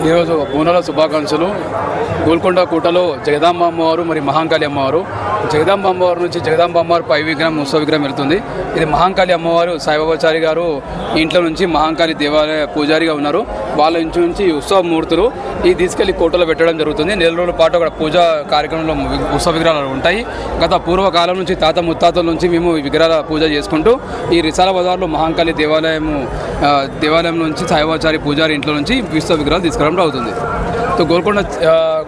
ఈరోజు బోనాల శుభాకాంక్షలు. గోల్కొండ కోటలో జగదాంబ అమ్మవారు మరి మహాంకాళి అమ్మవారు. జగదాంబ అమ్మవారి నుంచి జగదాంబ అమ్మవారు పై విగ్రహం ఉత్సవ విగ్రహం వెళ్తుంది. ఇది మహాంకాళి అమ్మవారు సాయిబాబాచారి గారు ఇంట్లో నుంచి మహాంకాళి దేవాలయ పూజారిగా ఉన్నారు. వాళ్ళ ఇంటి నుంచి ఉత్సవ మూర్తులు ఇది తీసుకెళ్లి కోటలో పెట్టడం జరుగుతుంది. నెల రోజుల పాటు అక్కడ పూజా కార్యక్రమంలో ఉత్సవ విగ్రహాలు ఉంటాయి. గత పూర్వకాలం నుంచి తాత ముత్తాతల నుంచి మేము ఈ విగ్రహాల పూజ చేసుకుంటూ ఈ రిసాల బజార్లో మహాంకాళి దేవాలయం నుంచి సాయిబాబాచారి పూజారి ఇంట్లో నుంచి ఉత్సవ విగ్రహాలు తీసుకురావడం అవుతుంది. గోల్కొండ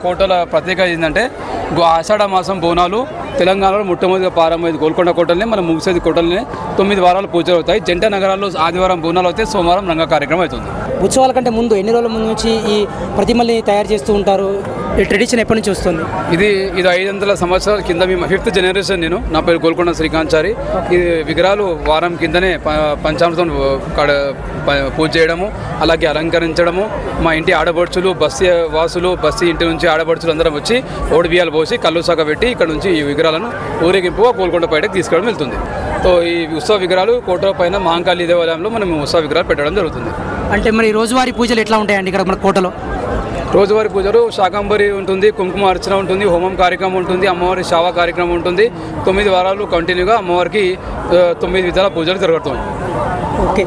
కోటల ప్రత్యేకత ఏంటంటే ఆషాఢ మాసం బోనాలు తెలంగాణలో మొట్టమొదటిగా ప్రారంభమైంది గోల్కొండ కోటలనే. మనం ముగిసేది కోటలనే 9 వారాలు పూజలు అవుతాయి. జంట నగరాల్లో ఆదివారం బోనాలు అవుతాయి, సోమవారం రంగ కార్యక్రమం అవుతుంది. ఉత్సవాల కంటే ముందు ఎన్ని రోజుల ముందు నుంచి ఈ ప్రతిమల్ని తయారు చేస్తూ ఉంటారు? ఈ ట్రెడిషన్ ఎప్పటి నుంచి వస్తుంది? ఇది 500 సంవత్సరాల కింద మేము 5th జనరేషన్. నా పేరు గోల్కొండ శ్రీకాంచారి. ఈ విగ్రహాలు వారం కిందనే పంచామృతం పూజ చేయడము, అలాగే అలంకరించడము. మా ఇంటి ఆడపడుచులు, బస్తీ వాసులు, బస్తీ ఇంటి నుంచి ఆడపడుచులు అందరం వచ్చి ఓడి బియ్యాలు పోసి కళ్ళు సాగ పెట్టి ఇక్కడ నుంచి ఈ విగ్రహాలను ఊరేగింపుగా గోల్కొండ పైటకి తీసుకెళ్ళడం వెళ్తుంది. ఈ ఉత్సవ విగ్రహాలు కోట పైన మహాంకాళి దేవాలయంలో మనం ఉత్సవ విగ్రహాలు పెట్టడం జరుగుతుంది. అంటే మరి రోజువారీ పూజలు ఎట్లా ఉంటాయండి ఇక్కడ మన కోటలో? రోజువారీ పూజలు శాకంబరి ఉంటుంది, కుంకుమ అర్చన ఉంటుంది, హోమం కార్యక్రమం ఉంటుంది, అమ్మవారి శావ కార్యక్రమం ఉంటుంది. 9 వారాలు కంటిన్యూగా అమ్మవారికి 9 విధాల పూజలు జరుగుతాయి. ఓకే,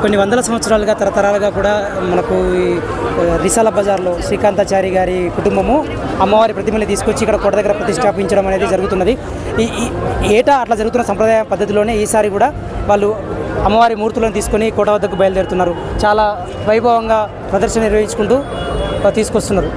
కొన్ని వందల సంవత్సరాలుగా తరతరాలుగా కూడా మనకు ఈ రిసాల బజార్లో శ్రీకాంతాచారి గారి కుటుంబము అమ్మవారి ప్రతిమని తీసుకొచ్చి ఇక్కడ కోట దగ్గర ప్రతిష్టాపించడం అనేది జరుగుతున్నది. ఈ ఏటా అట్లా జరుగుతున్న సంప్రదాయ పద్ధతిలోనే ఈసారి కూడా వాళ్ళు అమ్మవారి మూర్తులను తీసుకొని కోట వద్దకు బయలుదేరుతున్నారు. చాలా వైభవంగా ప్రదర్శన నిర్వహించుకుంటూ తీసుకొస్తున్నారు.